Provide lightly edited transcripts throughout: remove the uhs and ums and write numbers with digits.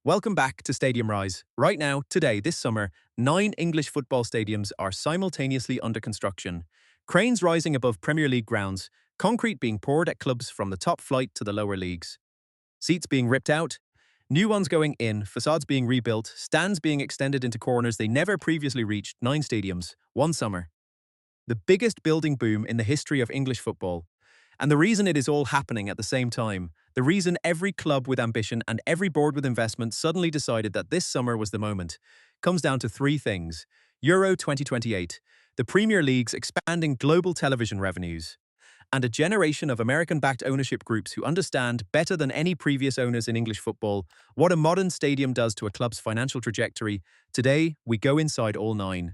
Welcome back to StadiumRise. Right now, today, this summer, 9 English football stadiums are simultaneously under construction. Cranes rising above Premier League grounds, concrete being poured at clubs from the top flight to the lower leagues. Seats being ripped out, new ones going in, facades being rebuilt, stands being extended into corners they never previously reached. 9 stadiums, one summer. The biggest building boom in the history of English football. And the reason it is all happening at the same time, the reason every club with ambition and every board with investment suddenly decided that this summer was the moment, comes down to 3 things. Euro 2028, the Premier League's expanding global television revenues, and a generation of American-backed ownership groups who understand better than any previous owners in English football what a modern stadium does to a club's financial trajectory. Today, we go inside all 9.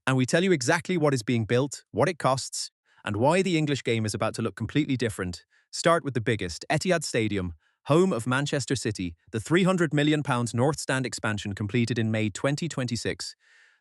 And we tell you exactly what is being built, what it costs, and why the English game is about to look completely different. Start with the biggest, Etihad Stadium, home of Manchester City, the £300 million North Stand expansion completed in May 2026.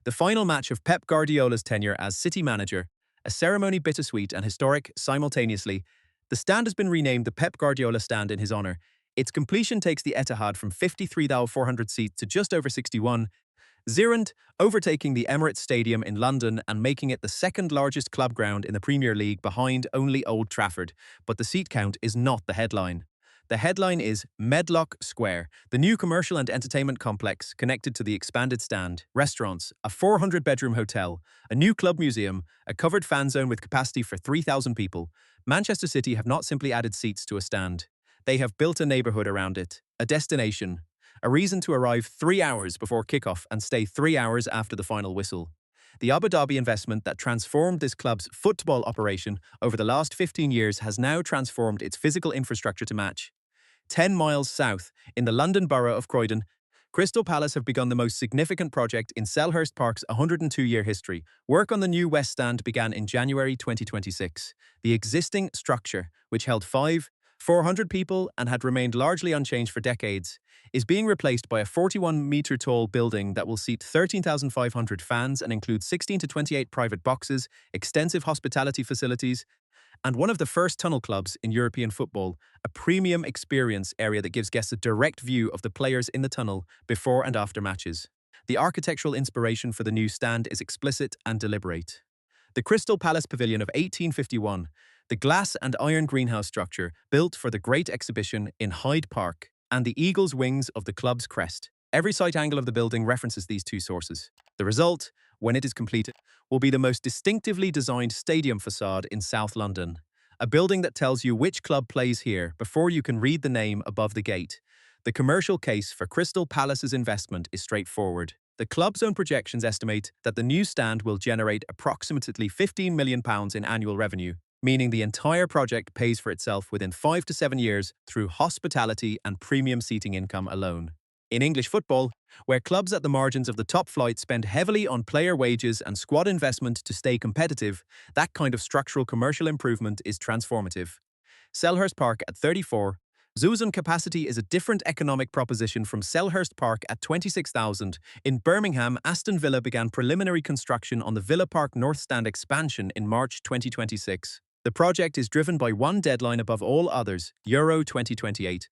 The final match of Pep Guardiola's tenure as City manager, a ceremony bittersweet and historic simultaneously. The stand has been renamed the Pep Guardiola Stand in his honour. Its completion takes the Etihad from 53,400 seats to just over 61,000, overtaking the Emirates Stadium in London and making it the second largest club ground in the Premier League behind only Old Trafford. But the seat count is not the headline. The headline is Medlock Square, the new commercial and entertainment complex connected to the expanded stand, restaurants, a 400-bedroom hotel, a new club museum, a covered fan zone with capacity for 3,000 people. Manchester City have not simply added seats to a stand. They have built a neighbourhood around it, a destination, a reason to arrive 3 hours before kickoff and stay 3 hours after the final whistle. The Abu Dhabi investment that transformed this club's football operation over the last 15 years has now transformed its physical infrastructure to match. 10 miles south, in the London borough of Croydon, Crystal Palace have begun the most significant project in Selhurst Park's 102-year history. Work on the new West Stand began in January 2026. The existing structure, which held 400 people and had remained largely unchanged for decades, is being replaced by a 41-metre-tall building that will seat 13,500 fans and include 16 to 28 private boxes, extensive hospitality facilities, and one of the first tunnel clubs in European football, a premium experience area that gives guests a direct view of the players in the tunnel before and after matches. The architectural inspiration for the new stand is explicit and deliberate. The Crystal Palace Pavilion of 1851, the glass and iron greenhouse structure built for the Great Exhibition in Hyde Park, and the eagle's wings of the club's crest. Every site angle of the building references these 2 sources. The result, when it is completed, will be the most distinctively designed stadium facade in South London. A building that tells you which club plays here before you can read the name above the gate. The commercial case for Crystal Palace's investment is straightforward. The club's own projections estimate that the new stand will generate approximately £15 million in annual revenue, meaning the entire project pays for itself within 5 to 7 years through hospitality and premium seating income alone. In English football, where clubs at the margins of the top flight spend heavily on player wages and squad investment to stay competitive, that kind of structural commercial improvement is transformative. Selhurst Park at 34,000 capacity is a different economic proposition from Selhurst Park at 26,000. In Birmingham, Aston Villa began preliminary construction on the Villa Park North Stand expansion in March 2026. The project is driven by one deadline above all others, Euro 2028.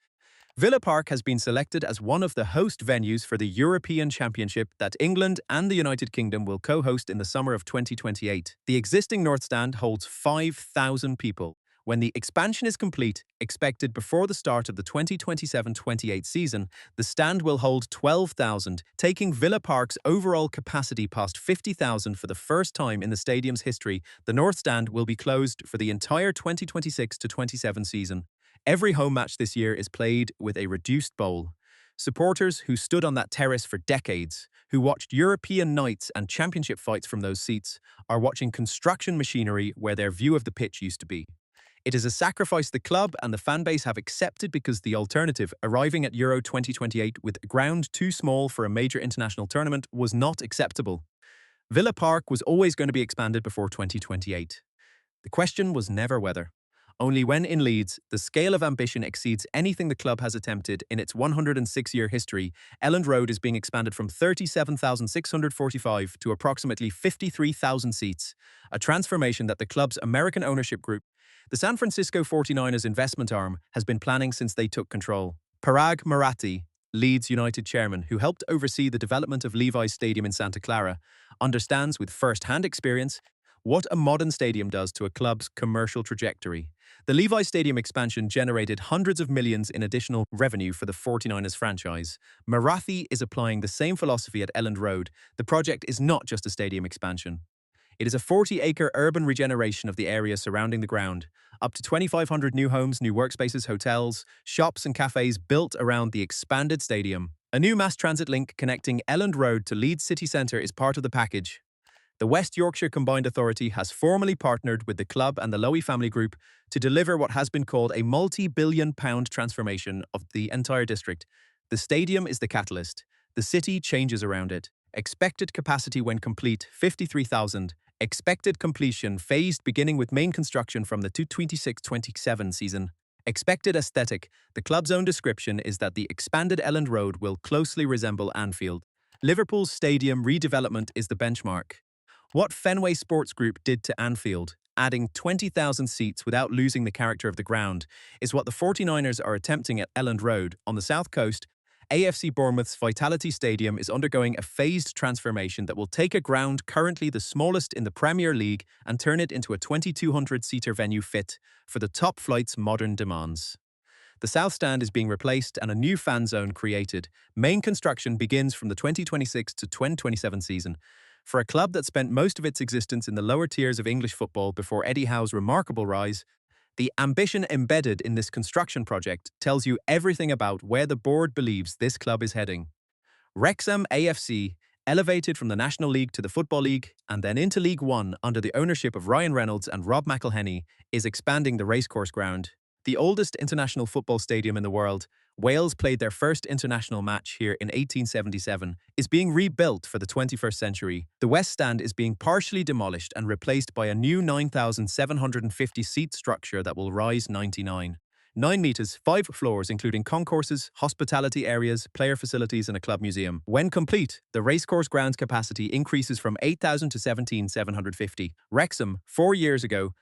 Villa Park has been selected as one of the host venues for the European Championship that England and the United Kingdom will co-host in the summer of 2028. The existing North Stand holds 5,000 people. When the expansion is complete, expected before the start of the 2027-28 season, the stand will hold 12,000, taking Villa Park's overall capacity past 50,000 for the first time in the stadium's history. The North Stand will be closed for the entire 2026-27 season. Every home match this year is played with a reduced bowl. Supporters who stood on that terrace for decades, who watched European nights and championship fights from those seats, are watching construction machinery where their view of the pitch used to be. It is a sacrifice the club and the fan base have accepted because the alternative, arriving at Euro 2028 with ground too small for a major international tournament, was not acceptable. Villa Park was always going to be expanded before 2028. The question was never whether. Only when in Leeds, the scale of ambition exceeds anything the club has attempted in its 106-year history. Elland Road is being expanded from 37,645 to approximately 53,000 seats, a transformation that the club's American ownership group, the San Francisco 49ers investment arm, has been planning since they took control. Parag Marathi, Leeds United chairman who helped oversee the development of Levi's Stadium in Santa Clara, understands with first-hand experience what a modern stadium does to a club's commercial trajectory. The Levi's Stadium expansion generated hundreds of millions in additional revenue for the 49ers franchise. Marathi is applying the same philosophy at Elland Road. The project is not just a stadium expansion. It is a 40-acre urban regeneration of the area surrounding the ground. Up to 2,500 new homes, new workspaces, hotels, shops and cafes built around the expanded stadium. A new mass transit link connecting Elland Road to Leeds city centre is part of the package. The West Yorkshire Combined Authority has formally partnered with the club and the Lowy family group to deliver what has been called a multi-billion-pound transformation of the entire district. The stadium is the catalyst. The city changes around it. Expected capacity when complete, 53,000. Expected completion phased beginning with main construction from the 2026-27 season. Expected aesthetic. The club's own description is that the expanded Elland Road will closely resemble Anfield. Liverpool's stadium redevelopment is the benchmark. What Fenway Sports Group did to Anfield, adding 20,000 seats without losing the character of the ground, is what the 49ers are attempting at Elland Road. On the south coast, AFC Bournemouth's Vitality Stadium is undergoing a phased transformation that will take a ground currently the smallest in the Premier League and turn it into a 2,200-seater venue fit for the top flight's modern demands. The South Stand is being replaced and a new fan zone created. Main construction begins from the 2026 to 2027 season. For a club that spent most of its existence in the lower tiers of English football before Eddie Howe's remarkable rise, the ambition embedded in this construction project tells you everything about where the board believes this club is heading. Wrexham AFC, elevated from the National League to the Football League and then into League One under the ownership of Ryan Reynolds and Rob McElhenney, is expanding the racecourse ground. The oldest international football stadium in the world, Wales played their first international match here in 1877, is being rebuilt for the 21st century. The West Stand is being partially demolished and replaced by a new 9,750-seat structure that will rise 9 meters, 5 floors, including concourses, hospitality areas, player facilities, and a club museum. When complete, the racecourse grounds capacity increases from 8,000 to 17,750. Wrexham, 4 years ago,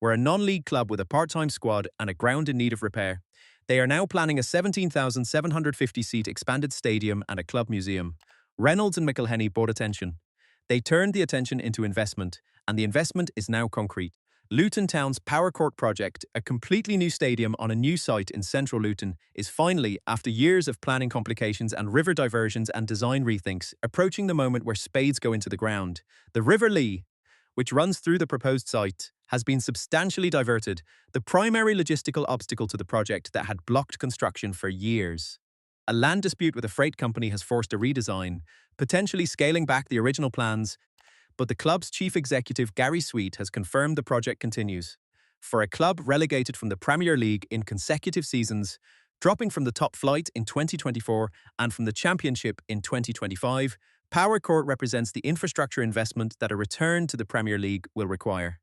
were a non-league club with a part-time squad and a ground in need of repair. They are now planning a 17,750-seat expanded stadium and a club museum. Reynolds and McElhenney bought attention. They turned the attention into investment, and the investment is now concrete. Luton Town's Power Court project, a completely new stadium on a new site in central Luton, is finally, after years of planning complications and river diversions and design rethinks, approaching the moment where spades go into the ground. The River Lee, which runs through the proposed site, has been substantially diverted, the primary logistical obstacle to the project that had blocked construction for years. A land dispute with a freight company has forced a redesign, potentially scaling back the original plans, but the club's chief executive, Gary Sweet, has confirmed the project continues. For a club relegated from the Premier League in consecutive seasons, dropping from the top flight in 2024 and from the Championship in 2025, Power Court represents the infrastructure investment that a return to the Premier League will require.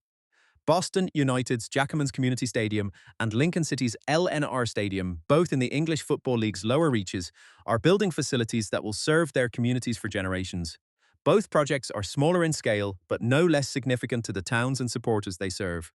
Boston United's Jacobman's Community Stadium and Lincoln City's LNR Stadium, both in the English Football League's lower reaches, are building facilities that will serve their communities for generations. Both projects are smaller in scale, but no less significant to the towns and supporters they serve.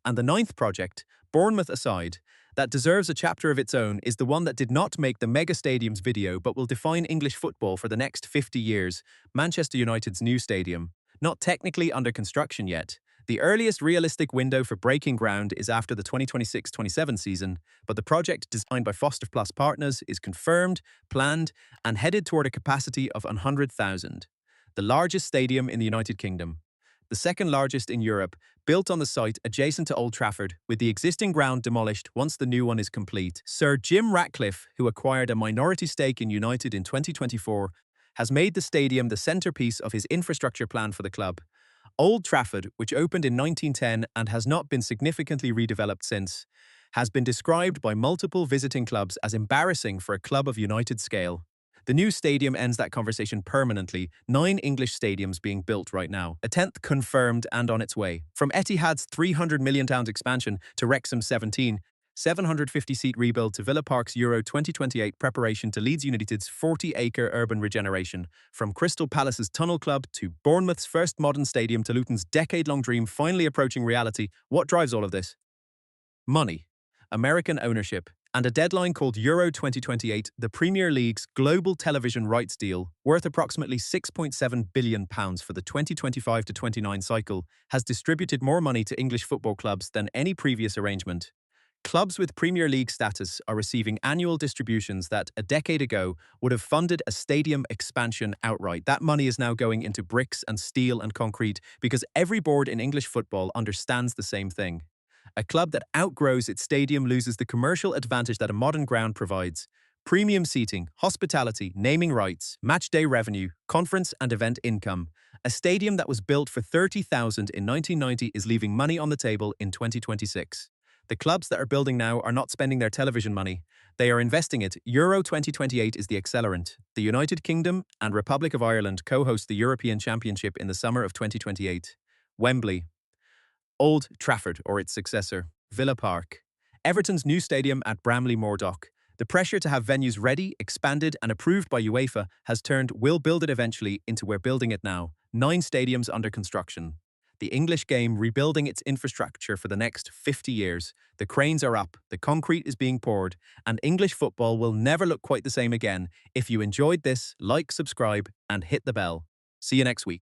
And the ninth project, Bournemouth aside, that deserves a chapter of its own is the one that did not make the Mega Stadiums video but will define English football for the next 50 years, Manchester United's new stadium. Not technically under construction yet. The earliest realistic window for breaking ground is after the 2026-27 season, but the project designed by Foster Plus Partners is confirmed, planned, and headed toward a capacity of 100,000. The largest stadium in the United Kingdom. The second largest in Europe, built on the site adjacent to Old Trafford, with the existing ground demolished once the new one is complete. Sir Jim Ratcliffe, who acquired a minority stake in United in 2024, has made the stadium the centrepiece of his infrastructure plan for the club. Old Trafford, which opened in 1910 and has not been significantly redeveloped since, has been described by multiple visiting clubs as embarrassing for a club of United scale. The new stadium ends that conversation permanently, 9 English stadiums being built right now, a 10th confirmed and on its way. From Etihad's £300 million expansion to Wrexham's 750-seat rebuild to Villa Park's Euro 2028 preparation to Leeds United's 40-acre urban regeneration, from Crystal Palace's Tunnel Club to Bournemouth's first modern stadium to Luton's decade-long dream finally approaching reality, what drives all of this? Money. American ownership, and a deadline called Euro 2028, the Premier League's global television rights deal, worth approximately £6.7 billion for the 2025 to 29 cycle, has distributed more money to English football clubs than any previous arrangement. Clubs with Premier League status are receiving annual distributions that, a decade ago, would have funded a stadium expansion outright. That money is now going into bricks and steel and concrete because every board in English football understands the same thing. A club that outgrows its stadium loses the commercial advantage that a modern ground provides. Premium seating, hospitality, naming rights, matchday revenue, conference and event income. A stadium that was built for 30,000 in 1990 is leaving money on the table in 2026. The clubs that are building now are not spending their television money. They are investing it. Euro 2028 is the accelerant. The United Kingdom and Republic of Ireland co-host the European Championship in the summer of 2028. Wembley. Old Trafford, or its successor, Villa Park. Everton's new stadium at Bramley Moor Dock. The pressure to have venues ready, expanded and approved by UEFA has turned "we'll build it eventually" into "we're building it now." 9 stadiums under construction. The English game rebuilding its infrastructure for the next 50 years. The cranes are up, the concrete is being poured, and English football will never look quite the same again. If you enjoyed this, like, subscribe, and hit the bell. See you next week.